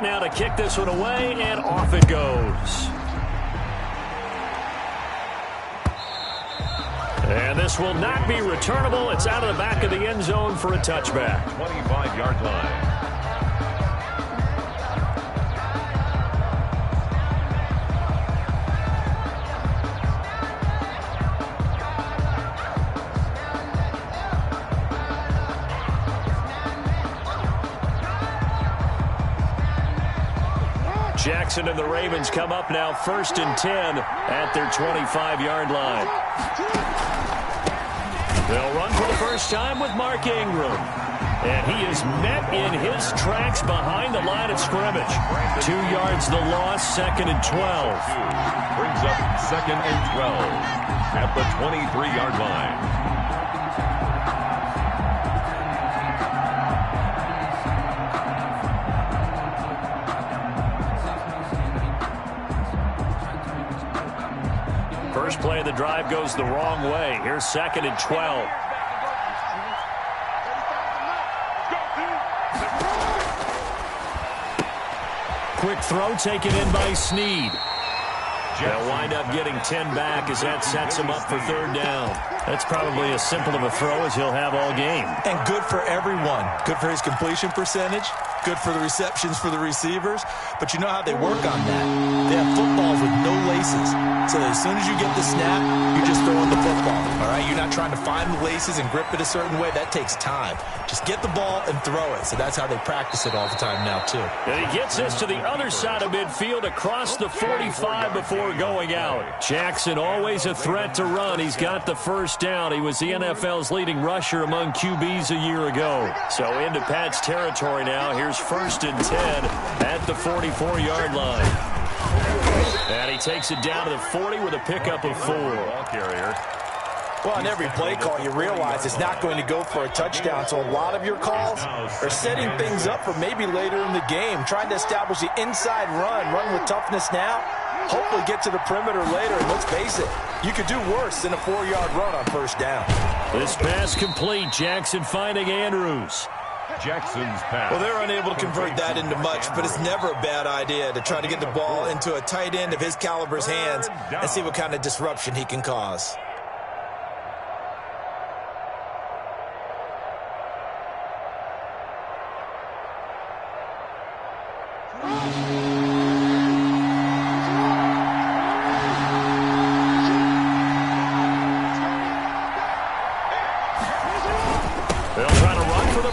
now to kick this one away, and off it goes. And this will not be returnable. It's out of the back of the end zone for a touchback. 25-yard line. Jackson and the Ravens come up now 1st and 10 at their 25-yard line. They'll run for the first time with Mark Ingram. And he is met in his tracks behind the line of scrimmage. 2 yards the loss, 2nd and 12. Brings up 2nd and 12 at the 23-yard line. First play of the drive goes the wrong way. Here's 2nd and 12. Quick throw taken in by Snead. They'll wind up getting 10 back as that sets him up for 3rd down. That's probably as simple of a throw as he'll have all game. And good for everyone. Good for his completion percentage. Good for the receptions for the receivers. But you know how they work on that. They have footballs with no laces. So that as soon as you get the snap, you're just throwing the football. All right? You're not trying to find the laces and grip it a certain way. That takes time. Just get the ball and throw it. So that's how they practice it all the time now, too. And he gets this to the other side of midfield across the 45 before going out. Jackson always a threat to run. He's got the first down. He was the NFL's leading rusher among QBs a year ago. So into Pat's territory now. Here's 1st and 10 at the 44-yard line. And he takes it down to the 40 with a pickup of 4. Ball carrier. Well, on every play call, you realize it's not going to go for a touchdown. So a lot of your calls are setting things up for maybe later in the game, trying to establish the inside run with toughness now, hopefully get to the perimeter later. And let's face it, you could do worse than a 4-yard run on 1st down. This pass complete. Jackson finding Andrews. Jackson's pass. Well, they're unable to convert that into much, but it's never a bad idea to try to get the ball into a tight end of his caliber's hands and see what kind of disruption he can cause.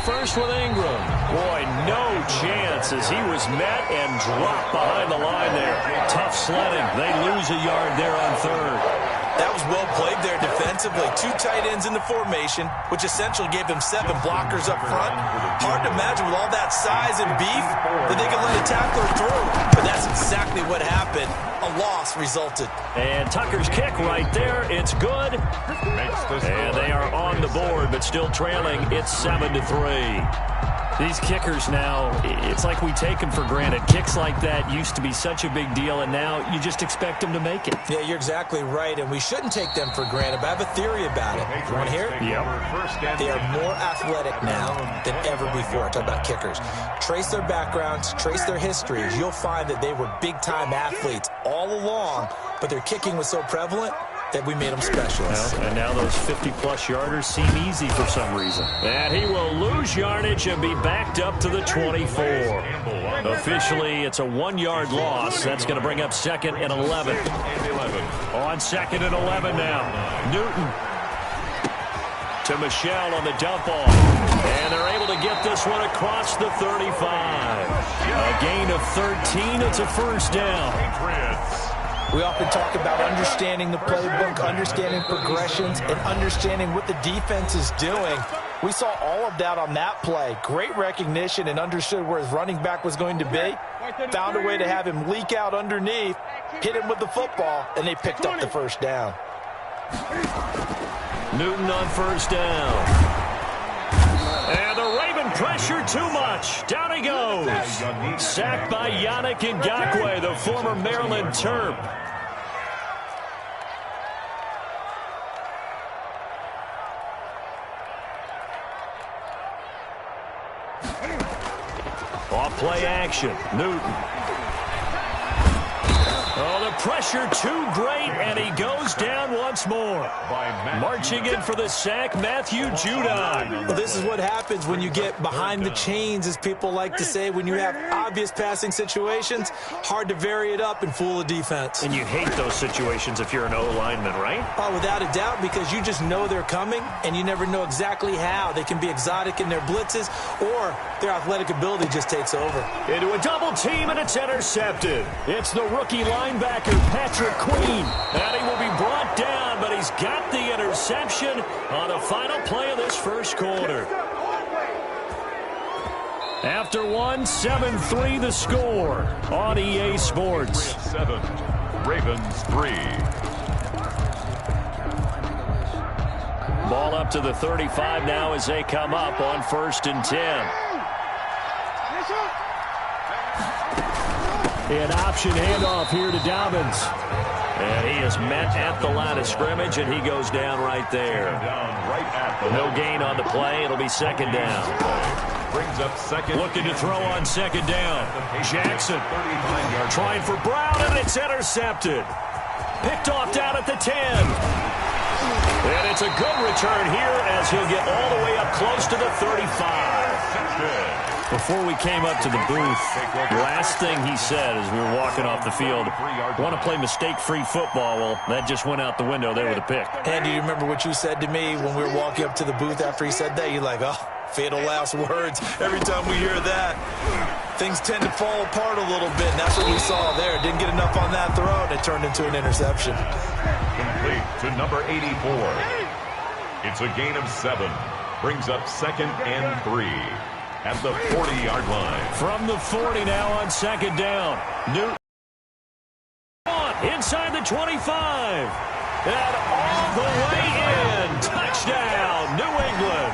First with Ingram. Boy, no chance as he was met and dropped behind the line there. Tough sledding. They lose a yard there on 3rd. That was well played there defensively. 2 tight ends in the formation, which essentially gave them 7 blockers up front. Hard to imagine with all that size and beef that they could let a tackler through. But that's exactly what happened. A loss resulted. And Tucker's kick right there. It's good. And they are on the board, but still trailing. It's 7-3. These kickers now, it's like we take them for granted. Kicks like that used to be such a big deal, and now you just expect them to make it. Yeah, you're exactly right, and we shouldn't take them for granted, but I have a theory about it. You want to hear it? Yep. They are more athletic now than ever before. Talk about kickers. Trace their backgrounds, trace their histories. You'll find that they were big-time athletes all along, but their kicking was so prevalent that we made them specialists. Well, and now those 50-plus yarders seem easy for some reason. And he will lose yardage and be backed up to the 24. Officially, it's a 1-yard loss. That's going to bring up 2nd and 11. On 2nd and 11 now. Newton to Michelle on the dump off. And they're able to get this one across the 35. A gain of 13. It's a first down. We often talk about understanding the playbook, understanding progressions, and understanding what the defense is doing. We saw all of that on that play. Great recognition and understood where his running back was going to be. Found a way to have him leak out underneath, hit him with the football, and they picked up the first down. Newton on first down. And the Raven pressure too much. Down he goes. Sacked by Yannick Ngakoue, the former Maryland Terp. Off play action. Newton. Oh, the pressure too great, and he goes down once more. Marching in for the sack, Matthew Judon. Well, this is what happens when you get behind the chains, as people like to say. When you have obvious passing situations, hard to vary it up and fool the defense. And you hate those situations if you're an O-lineman, right? Oh, without a doubt, because you just know they're coming, and you never know exactly how. They can be exotic in their blitzes, or their athletic ability just takes over. Into a double team, and it's intercepted. It's the rookie linebacker, Patrick Queen. And he will be brought down, but he's got the interception on the final play of this first quarter. After one, 7-3 the score on EA Sports. 7, Ravens 3. Ball up to the 35 now as they come up on 1st and 10. An option handoff here to Dobbins. And he is met at the line of scrimmage, and he goes down right there. No gain on the play. It'll be 2nd down. Brings up 2nd. Looking to throw on 2nd down. Jackson trying for Brown, and it's intercepted. Picked off down at the 10. And it's a good return here as he'll get all the way up close to the 35. Before we came up to the booth, last thing he said as we were walking off the field, want to play mistake-free football. Well, that just went out the window there with a pick. And do you remember what you said to me when we were walking up to the booth after he said that? You're like, oh, fatal last words. Every time we hear that, things tend to fall apart a little bit, and that's what we saw there. Didn't get enough on that throw, and it turned into an interception. Complete to number 84. It's a gain of 7. Brings up 2nd and 3. At the 40-yard line. From the 40 now on 2nd down. Newton inside the 25. And all the way in. Touchdown, New England.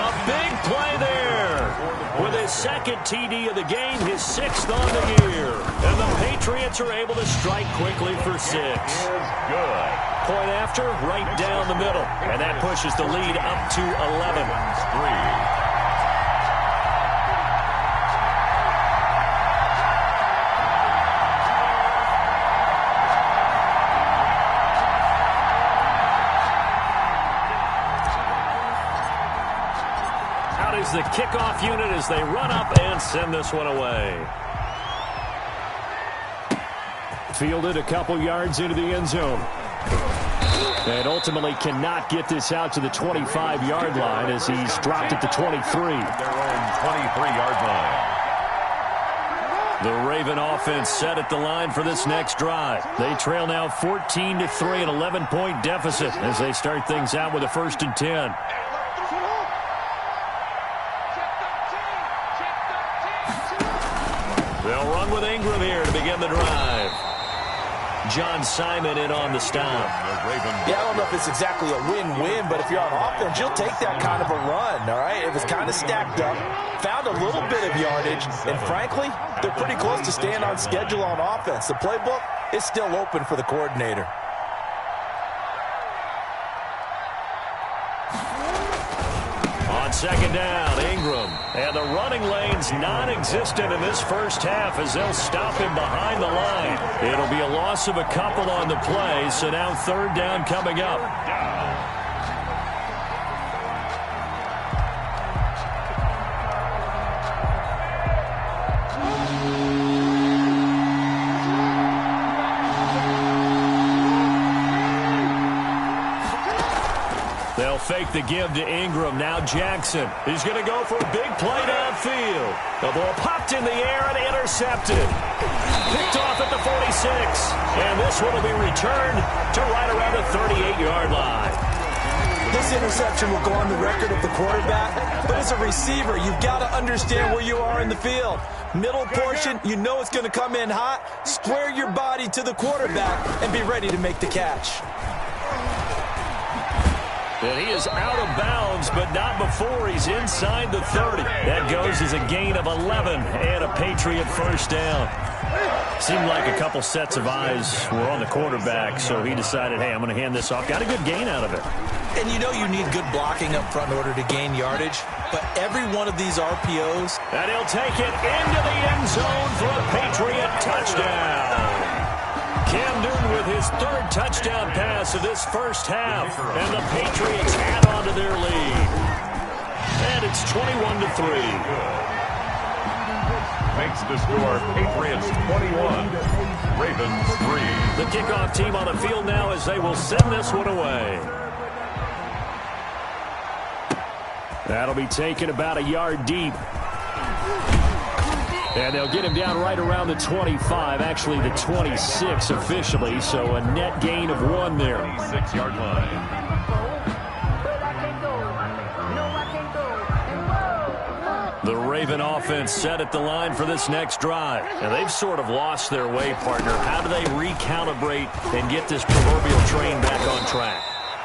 A big play there. With his 2nd TD of the game, his 6th on the year. And the Patriots are able to strike quickly for 6. Good. Point after, right down the middle. And that pushes the lead up to 11. 3. The kickoff unit as they run up and send this one away. Fielded a couple yards into the end zone. And ultimately cannot get this out to the 25-yard line as he's dropped at the 23. Their own 23-yard line. The Raven offense set at the line for this next drive. They trail now 14-3, an 11-point deficit as they start things out with a 1st and 10. They'll run with Ingram here to begin the drive. John Simon in on the stop. Yeah, I don't know if it's exactly a win-win, but if you're on offense, you'll take that kind of a run, all right? It was kind of stacked up, found a little bit of yardage, and frankly, they're pretty close to staying on schedule on offense. The playbook is still open for the coordinator. On 2nd down, Ingram. And the running lane's non-existent in this first half as they'll stop him behind the line. It'll be a loss of a couple on the play, so now 3rd down coming up. They'll fake the give to Ingram. Now Jackson. He's going to go for a big play downfield. The ball popped in the air and intercepted. Picked off at the 46. And this one will be returned to right around the 38-yard line. This interception will go on the record of the quarterback, but as a receiver, you've got to understand where you are in the field. Middle portion, you know it's going to come in hot. Square your body to the quarterback and be ready to make the catch. And he is out of bounds, but not before he's inside the 30. That goes as a gain of 11 and a Patriot 1st down. Seemed like a couple sets of eyes were on the quarterback, so he decided, hey, I'm going to hand this off. Got a good gain out of it. And you know you need good blocking up front in order to gain yardage. but every one of these RPOs. And he'll take it into the end zone for a Patriot touchdown. Cam Newton with his third touchdown pass of this first half. And the Patriots add on to their lead. And it's 21-3. Makes the score Patriots 21, Ravens 3. The kickoff team on the field now as they will send this one away. That'll be taken about a yard deep. And they'll get him down right around the 25, actually the 26 officially, so a net gain of 1 there. 26-yard line. The Raven offense set at the line for this next drive. And they've sort of lost their way, partner. How do they recalibrate and get this proverbial train back on track?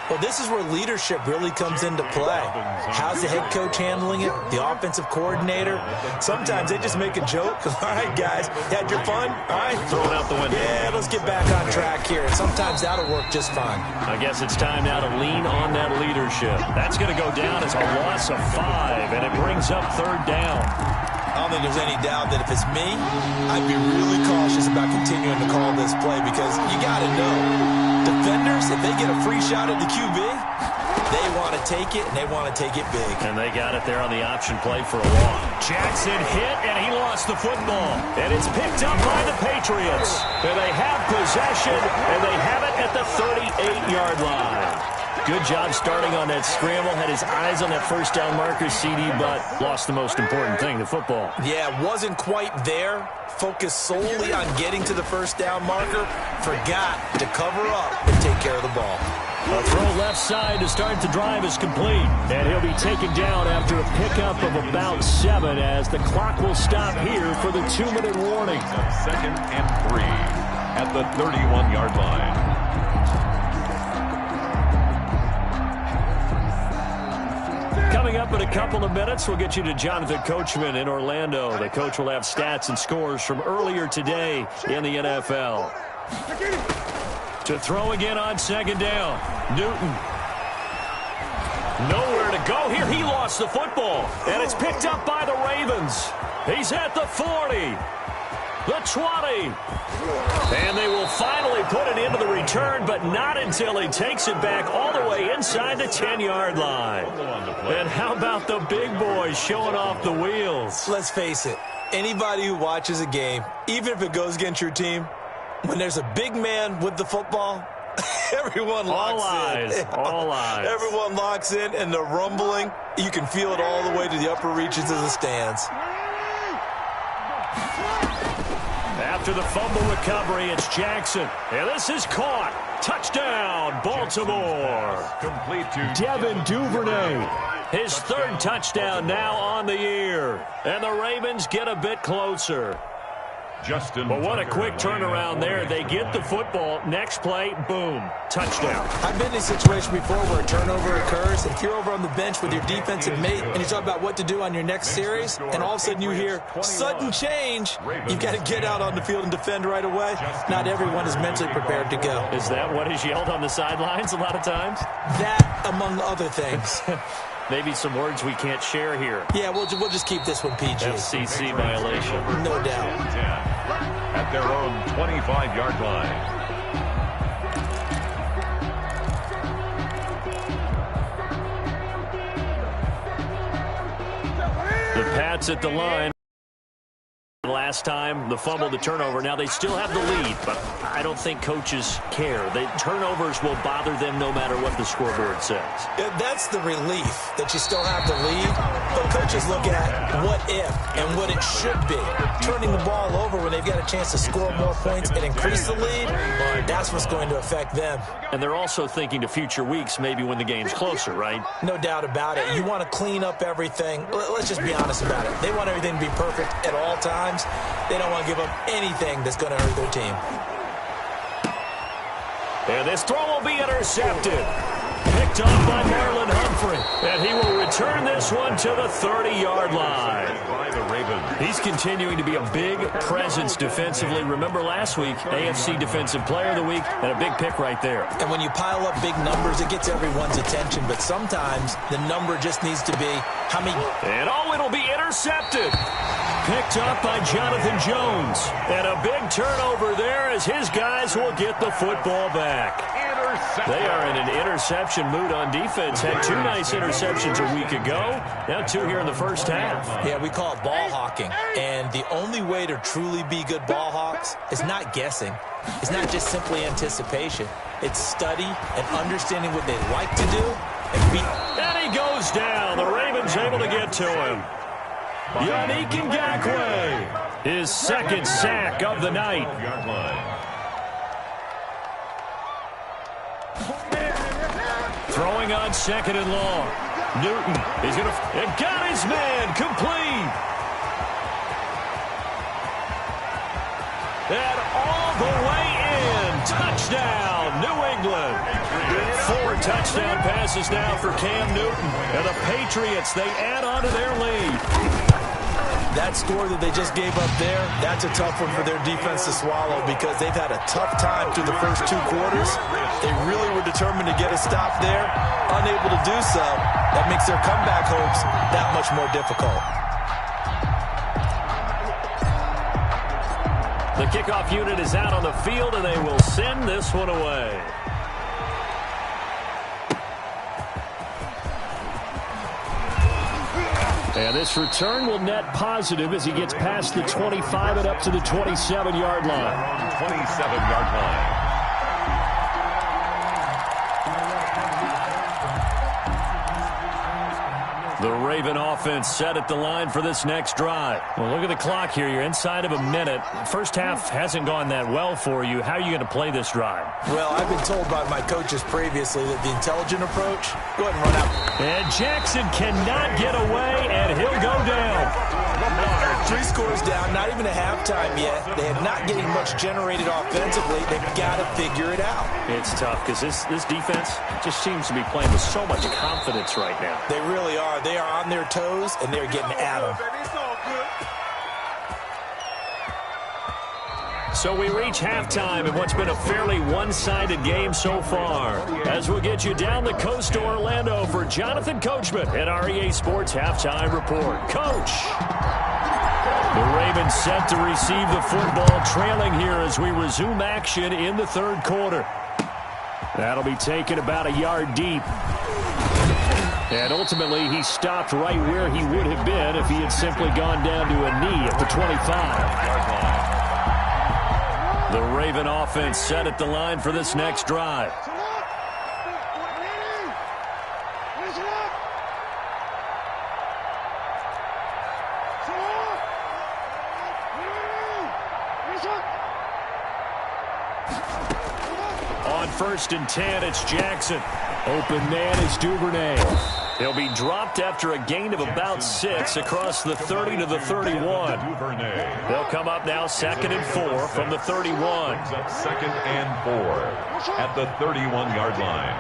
Well, this is where leadership really comes into play. How's the head coach handling it? The offensive coordinator? Sometimes they just make a joke. All right, guys, had your fun? All right. Throw it out the window. Yeah, let's get back on track here. And sometimes that'll work just fine. I guess it's time now to lean on that leadership. That's going to go down as a loss of 5, and it brings up 3rd down. I don't think there's any doubt that if it's me, I'd be really cautious about continuing to call this play because you got to know. Defenders, if they get a free shot at the QB, they want to take it, and they want to take it big. And they got it there on the option play for a walk. Jackson hit, and he lost the football. And it's picked up by the Patriots. And they have possession, and they have it at the 38-yard line. Good job starting on that scramble. Had his eyes on that first down marker, CD, but lost the most important thing, the football. Yeah, wasn't quite there. Focused solely on getting to the first down marker. Forgot to cover up and take care of the ball. A throw left side to start the drive is complete. And he'll be taken down after a pickup of about 7 as the clock will stop here for the 2-minute warning. 2nd and 3 at the 31-yard line. Coming up in a couple of minutes, we'll get you to Jonathan Coachman in Orlando. The coach will have stats and scores from earlier today in the NFL. To throw again on 2nd down. Newton. Nowhere to go here. He lost the football. And it's picked up by the Ravens. He's at the 40. The 20. And they will finally put it into the return, but not until he takes it back all the way inside the 10-yard line. And how about the big boys showing off the wheels? Let's face it, anybody who watches a game, even if it goes against your team, when there's a big man with the football, everyone locks in. All eyes. Everyone locks in, and the rumbling, you can feel it all the way to the upper reaches of the stands. After the fumble recovery, it's Jackson. And this is caught. Touchdown, Baltimore. Complete to Devin Duvernay. His 3rd touchdown now on the year. And the Ravens get a bit closer. Justin. But what a quick turnaround there. They get the football. Next play, boom, touchdown. I've been in a situation before where a turnover occurs. If you're over on the bench with your defensive mate and you talk about what to do on your next series, and all of a sudden you hear sudden change, you've got to get out on the field and defend right away. Not everyone is mentally prepared to go. Is that what is yelled on the sidelines a lot of times? That, among other things. Maybe some words we can't share here. Yeah, we'll just keep this one PG. FCC violation. No doubt. At their own 25-yard line. The Pats at the line. Last time, the fumble, the turnover. Now they still have the lead, but I don't think coaches care. The turnovers will bother them no matter what the scoreboard says. Yeah, that's the relief that you still have the lead. But coaches look at what if and what it should be. Turning the ball over when they've got a chance to score more points and increase the lead, that's what's going to affect them. And they're also thinking to future weeks, maybe when the game's closer, right? No doubt about it. You want to clean up everything. Let's just be honest about it. They want everything to be perfect at all times. They don't want to give up anything that's going to hurt their team. And this throw will be intercepted. Picked off by Marlon Humphrey. And he will return this one to the 30-yard line. By the Ravens. He's continuing to be a big presence defensively. Remember last week, AFC Defensive Player of the Week, and a big pick right there. And when you pile up big numbers, it gets everyone's attention. But sometimes the number just needs to be how many. And it'll be intercepted. Picked up by Jonathan Jones. And a big turnover there as his guys will get the football back. They are in an interception mood on defense. Had 2 nice interceptions a week ago. Now 2 here in the first half. Yeah, we call it ball hawking. And the only way to truly be good ball hawks is not guessing. It's not just simply anticipation. It's study and understanding what they like to do. And he goes down. The Ravens able to get to him. Yannick Ngakoue, his second sack of the night. Throwing on second and long. Newton is going to... And got his man complete. And all the way in. Touchdown, New England. 4 touchdown passes now for Cam Newton. And the Patriots, they add on to their lead. That score that they just gave up there, that's a tough one for their defense to swallow because they've had a tough time through the first 2 quarters. They really were determined to get a stop there. Unable to do so, that makes their comeback hopes that much more difficult. The kickoff unit is out on the field, and they will send this one away. And this return will net positive as he gets past the 25 and up to the 27-yard line. 27-yard line. The Raven offense set at the line for this next drive. Well, look at the clock here. You're inside of a minute. First half hasn't gone that well for you. How are you going to play this drive? Well, I've been told by my coaches previously that the intelligent approach, go ahead and run out. And Jackson cannot get away, and he'll go down. 3 scores down, not even a halftime yet. They are not getting much generated offensively. They've got to figure it out. It's tough because this defense just seems to be playing with so much confidence right now. They really are. They are on their toes, and they're getting at them. So we reach halftime in what's been a fairly one-sided game so far. As we'll get you down the coast to Orlando for Jonathan Coachman at our EA Sports Halftime Report. Coach! The Ravens set to receive the football, trailing here as we resume action in the 3rd quarter. That'll be taken about a yard deep. And ultimately, he stopped right where he would have been if he had simply gone down to a knee at the 25. The Raven offense set at the line for this next drive. On 1st and 10, it's Jackson. Open man is Duvernay. He'll be dropped after a gain of about 6 across the 30 to the 31. They'll come up now 2nd and 4 from the 31. Up 2nd and 4 at the 31-yard line.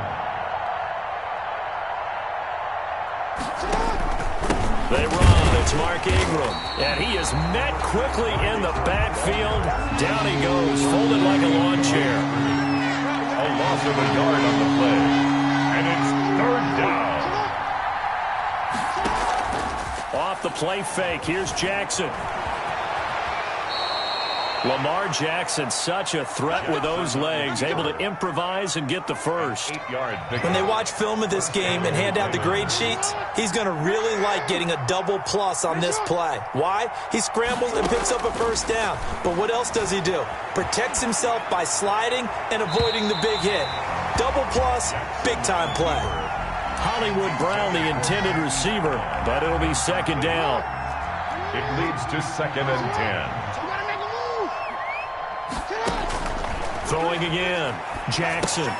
They run. It's Mark Ingram. And he is met quickly in the backfield. Down he goes, folded like a lawn chair. A loss of a yard on the play. And it's 3rd down. Off the play fake, here's Jackson. Lamar Jackson, such a threat with those legs, able to improvise and get the first. When they watch film of this game and hand out the grade sheets, he's going to really like getting a double plus on this play. Why? He scrambles and picks up a 1st down. But what else does he do? Protects himself by sliding and avoiding the big hit. Double plus, big-time play. Hollywood Brown, the intended receiver, but it'll be 2nd down. It leads to 2nd and 10. Throwing again, Jackson.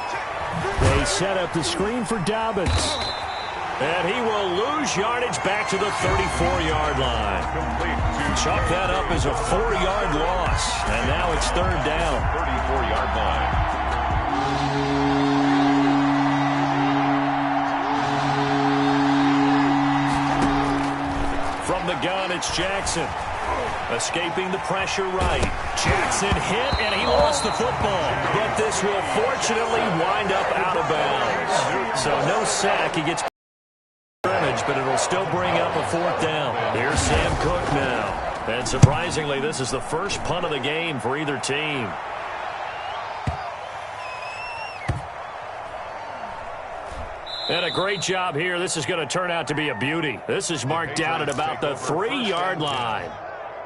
They set up the screen for Dobbins. And he will lose yardage back to the 34-yard line. Chalk that up as a 4-yard loss. And now it's 3rd down. 34-yard line. It's Jackson. Escaping the pressure right. Jackson hit, and he lost the football. But this will fortunately wind up out of bounds. So no sack. He gets scrimmage, but it'll still bring up a 4th down. Here's Sam Cook now. And surprisingly, this is the first punt of the game for either team. And a great job here. This is going to turn out to be a beauty. This is marked down at about the 3-yard line.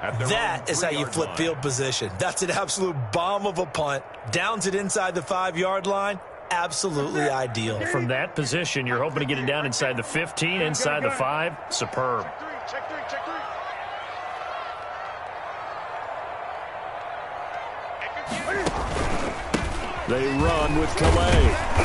That is how you flip field position. That's an absolute bomb of a punt. Downs it inside the 5-yard line. Absolutely ideal. From that position, you're hoping to get it down inside the 15, inside the 5. Superb. They run with Calais.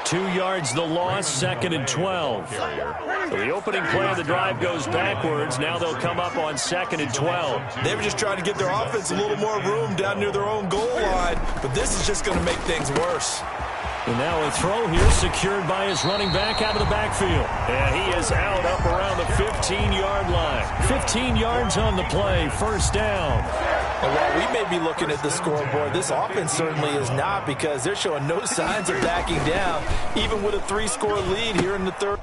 2 yards the loss, 2nd and 12. So the opening play of the drive goes backwards. Now they'll come up on 2nd and 12. They were just trying to give their offense a little more room down near their own goal line, but this is just going to make things worse. And now a throw here secured by his running back out of the backfield. And he is out up around the 15-yard line. 15 yards on the play, 1st down. And while we may be looking at the scoreboard, this offense certainly is not, because they're showing no signs of backing down, even with a 3-score lead here in the 3rd.